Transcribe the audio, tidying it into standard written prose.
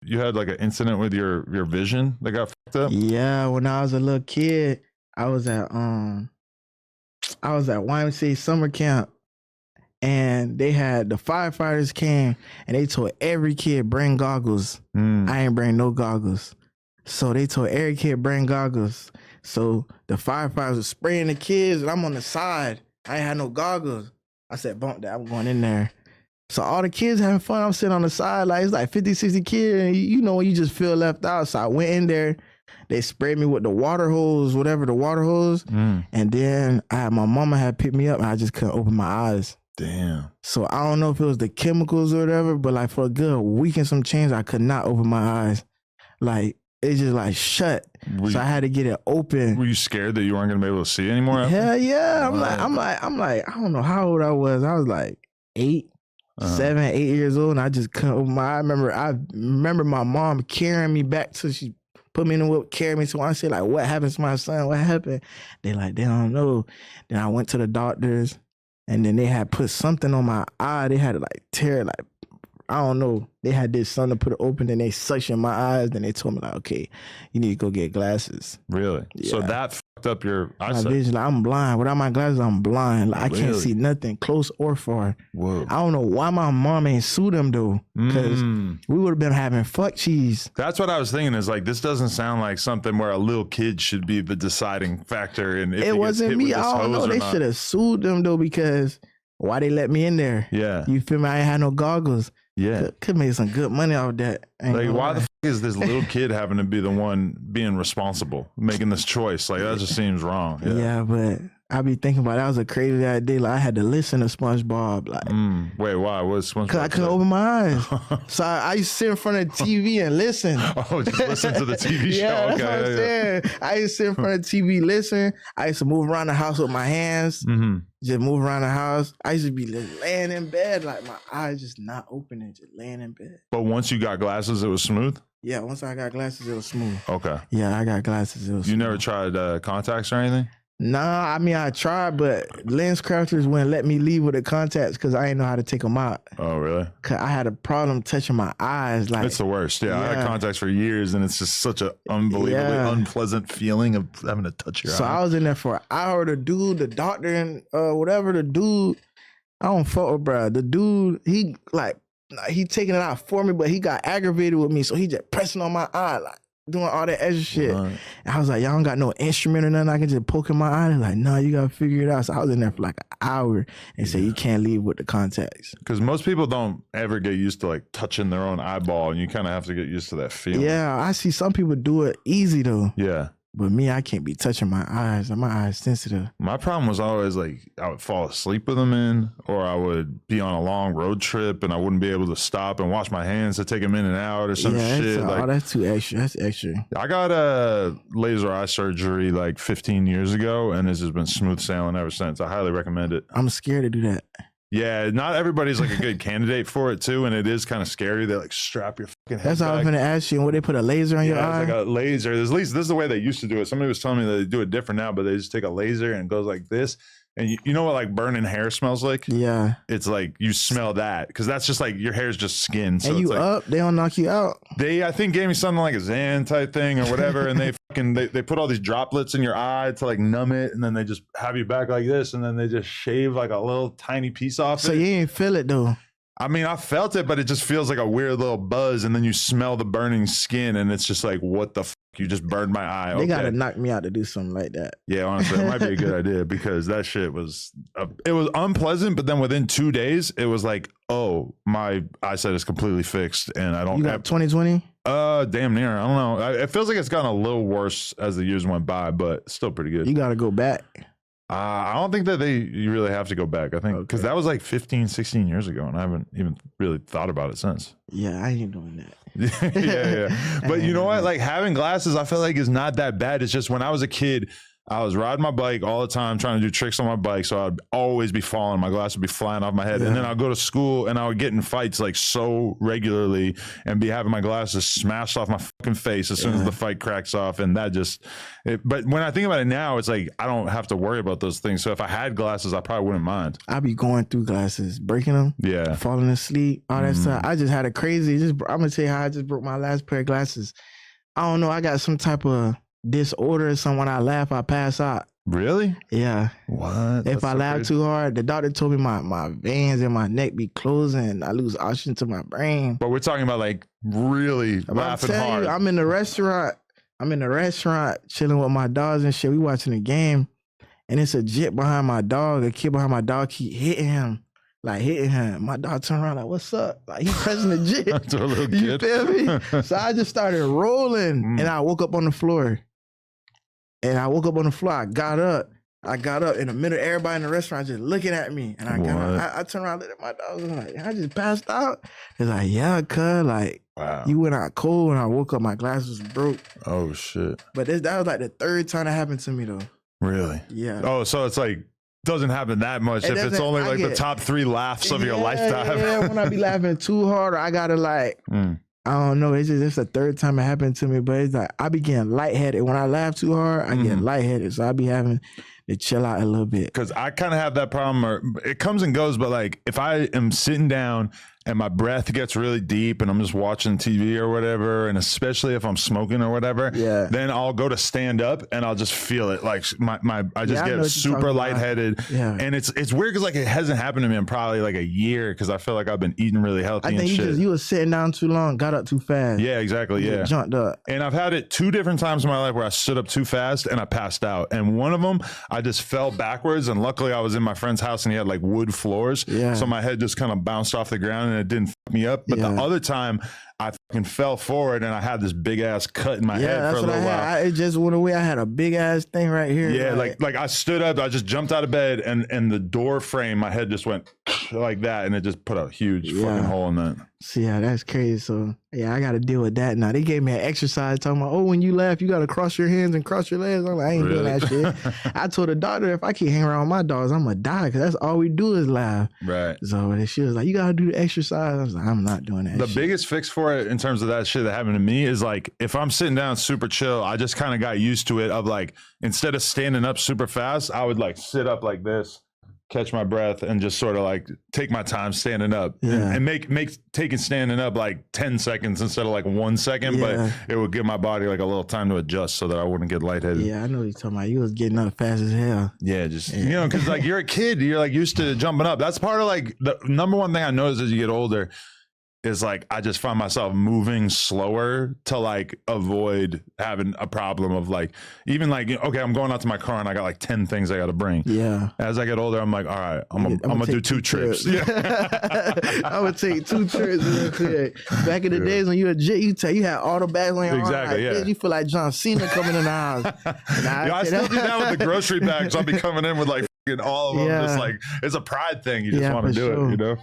you had like an incident with your vision that got fucked up? Yeah, when I was a little kid, I was at YMCA summer camp, and they had the firefighters came and they told every kid bring goggles. I ain't bring no goggles. So they told every kid bring goggles. So the firefighters were spraying the kids and I'm on the side. I ain't had no goggles. I said, bump that, I'm going in there. So all the kids having fun. I'm sitting on the side, like it's like 50, 60 kids. And you know when you just feel left out. So I went in there. They sprayed me with the water hose, whatever the water hose. And then my mama had picked me up and I just couldn't open my eyes. Damn. So I don't know if it was the chemicals or whatever, but like for a good week and some change, I could not open my eyes. Like it just like shut. So I had to get it open. Were you scared that you weren't gonna be able to see anymore? Hell yeah. I'm like, I don't know how old I was. I was like 7, 8 years old, and I just couldn't open my eye. I remember my mom carrying me back till she put me in the whip, carried me. So I said, like, what happened to my son? What happened? They don't know. Then I went to the doctors, and then they had put something on my eye. They had to like tear it, like, I don't know. They had this something to put it open, and they suctioned my eyes. Then they told me like, okay, you need to go get glasses. Really? Yeah. So that fucked up your eyesight. My vision, like, I'm blind. Without my glasses, I'm blind. Like, I can't see nothing close or far. Whoa. I don't know why my mom ain't sued them though, because we would have been having fuck cheese. That's what I was thinking. Is like, this doesn't sound like something where a little kid should be the deciding factor. And if it wasn't me. I don't know. They should have sued them though, because why they let me in there? Yeah. You feel me? I ain't had no goggles. Yeah. Could make some good money off that. Like, why the fuck is this little kid having to be the one being responsible, making this choice? Like, that just seems wrong. Yeah, but I be thinking about it. That was a crazy idea. Like, I had to listen to SpongeBob. Like, wait, why? What's SpongeBob? Because I couldn't open my eyes. So I used to sit in front of the TV and listen. Oh, just listen to the TV show. Yeah, that's okay, what I'm saying. I used to sit in front of the TV, listen. I used to move around the house with my hands. Just move around the house. I used to be laying in bed, like my eyes just not opening, just laying in bed. But once you got glasses, it was smooth? Yeah, once I got glasses, it was smooth. Okay. Yeah, I got glasses. It was You smooth. never tried contacts or anything? Nah, I mean, I tried, but lens crafters wouldn't let me leave with the contacts because I didn't know how to take them out. Oh, really? Cause I had a problem touching my eyes. Like, it's the worst. Yeah, I had contacts for years, and it's just such an unbelievably unpleasant feeling of having to touch your eye. So I was in there for an hour. The dude, the doctor, and whatever, the dude, I don't fuck with, bro. The dude, he taking it out for me, but he got aggravated with me, so he just pressing on my eye, like, doing all that extra shit. Right. And I was like, y'all don't got no instrument or nothing I can just poke in my eye? They're like, no, you gotta figure it out. So I was in there for like an hour and said, you can't leave with the contacts. Because most people don't ever get used to like touching their own eyeball, and you kind of have to get used to that feeling. Yeah, I see some people do it easy though. Yeah. But me, I can't be touching my eyes. My eyes sensitive. My problem was always like I would fall asleep with them in, or I would be on a long road trip and I wouldn't be able to stop and wash my hands to take them in and out or some shit. Like, that's too extra. That's extra. I got a laser eye surgery like 15 years ago, and it's just been smooth sailing ever since. I highly recommend it. I'm scared to do that. Yeah, not everybody's like a good candidate for it too, and it is kind of scary. They like strap your fucking head. That's how I was gonna ask you. And would they put a laser on your eye? It's like a laser. At least this is the way they used to do it. Somebody was telling me that they do it different now, but they just take a laser and it goes like this. And you know what like burning hair smells like? Yeah. It's like you smell that because that's just like your hair is just skin. So and you it's like, up, they don't knock you out. They, I think, gave me something like a Xan type thing or whatever. And they put all these droplets in your eye to like numb it. And then they just have you back like this. And then they just shave like a little tiny piece off So you ain't feel it though. I mean, I felt it, but it just feels like a weird little buzz. And then you smell the burning skin. And it's just like, what the fuck? You just burned my eye. They gotta knock me out to do something like that. Yeah, honestly, it might be a good idea because that shit was it was unpleasant. But then within 2 days, it was like, oh, my eyesight is completely fixed, and I don't. You got 20/20? Damn near. I don't know. It feels like it's gotten a little worse as the years went by, but still pretty good. You gotta go back. I don't think that you really have to go back. I think because that was like 15, 16 years ago, and I haven't even really thought about it since. Yeah, I ain't doing that. yeah. But you know what? Like having glasses, I feel like is not that bad. It's just when I was a kid, I was riding my bike all the time, trying to do tricks on my bike. So I'd always be falling. My glass would be flying off my head. And then I'd go to school and I would get in fights like so regularly and be having my glasses smashed off my fucking face as soon as the fight cracks off. And that just, but when I think about it now, it's like, I don't have to worry about those things. So if I had glasses, I probably wouldn't mind. I'd be going through glasses, breaking them, falling asleep, all that stuff. I just had a crazy, I'm going to tell you how I just broke my last pair of glasses. I don't know. I got some type of disorder or something. When I laugh, I pass out. Really? Yeah. What? If I laugh too hard, the doctor told me my veins in my neck be closing. I lose oxygen to my brain. But we're talking about like really laughing hard. I'm in the restaurant. Chilling with my dogs and shit. We watching the game. And it's a jit behind my dog. A kid behind my dog keep hitting him. My dog turned around like, what's up? Like, he pressing the jit. To a little You kid. feel me? So I just started rolling and I woke up on the floor. I got up. In the middle of everybody in the restaurant just looking at me. And I turned around and looked at my dog. And like, I just passed out. It's like, yeah, cuz, like, wow. You went out cold. When I woke up, my glasses broke. Oh, shit. But that was like the third time that happened to me, though. Really? Yeah. Oh, so it's like, doesn't happen that much if it's only like the top 3 laughs of your lifetime. Yeah, when I be laughing too hard, I gotta like, I don't know. It's the third time it happened to me, but it's like I be getting lightheaded. When I laugh too hard, I get lightheaded. So I be having to chill out a little bit. Because I kind of have that problem, or it comes and goes, but like if I am sitting down and my breath gets really deep and I'm just watching TV or whatever, and especially if I'm smoking or whatever, then I'll go to stand up and I'll just feel it. Like I just get super lightheaded. Yeah. And it's weird because like it hasn't happened to me in probably like a year because I feel like I've been eating really healthy and shit. You was sitting down too long, got up too fast. Yeah, exactly. You jumped up. And I've had it 2 different times in my life where I stood up too fast and I passed out. And one of them, I just fell backwards, and luckily I was in my friend's house and he had like wood floors. Yeah. So my head just kind of bounced off the ground and it didn't fuck me up. But the other time I fucking fell forward and I had this big ass cut in my head for a little while. It just went away. I had a big ass thing right here. Yeah, like I stood up, I just jumped out of bed and the door frame, my head just went like that and it just put a huge fucking hole in that. See, yeah, that's crazy. So yeah, I got to deal with that now. They gave me an exercise talking about, when you laugh, you got to cross your hands and cross your legs. I'm like, I ain't doing that shit. I told the doctor, if I keep hanging around with my dogs, I'm going to die because that's all we do is laugh. Right. So she was like, you got to do the exercise. I was like, I'm not doing that The biggest fix for it in terms of that shit that happened to me is like, if I'm sitting down super chill, I just kind of got used to it of like, instead of standing up super fast, I would like sit up like this, catch my breath, and just sort of like take my time standing up and make taking standing up like 10 seconds instead of like 1 second, but it would give my body like a little time to adjust so that I wouldn't get lightheaded. Yeah, I know what you're talking about. You was getting up fast as hell. Yeah, you know, because like you're a kid, you're like used to jumping up. That's part of like the number one thing I noticed as you get older is like I just find myself moving slower to like avoid having a problem of like, even like, okay, I'm going out to my car and I got like 10 things I got to bring. Yeah. As I get older, I'm like, all right, I'm gonna do 2 trips. Yeah. I would take 2 trips real quick. Back in the days when you were a jit, you had all the bags on your arm. Exactly, like, you feel like John Cena coming in the house. I still do that with the grocery bags. I'll be coming in with like all of them. Just like, it's a pride thing. You just want to do it, you know?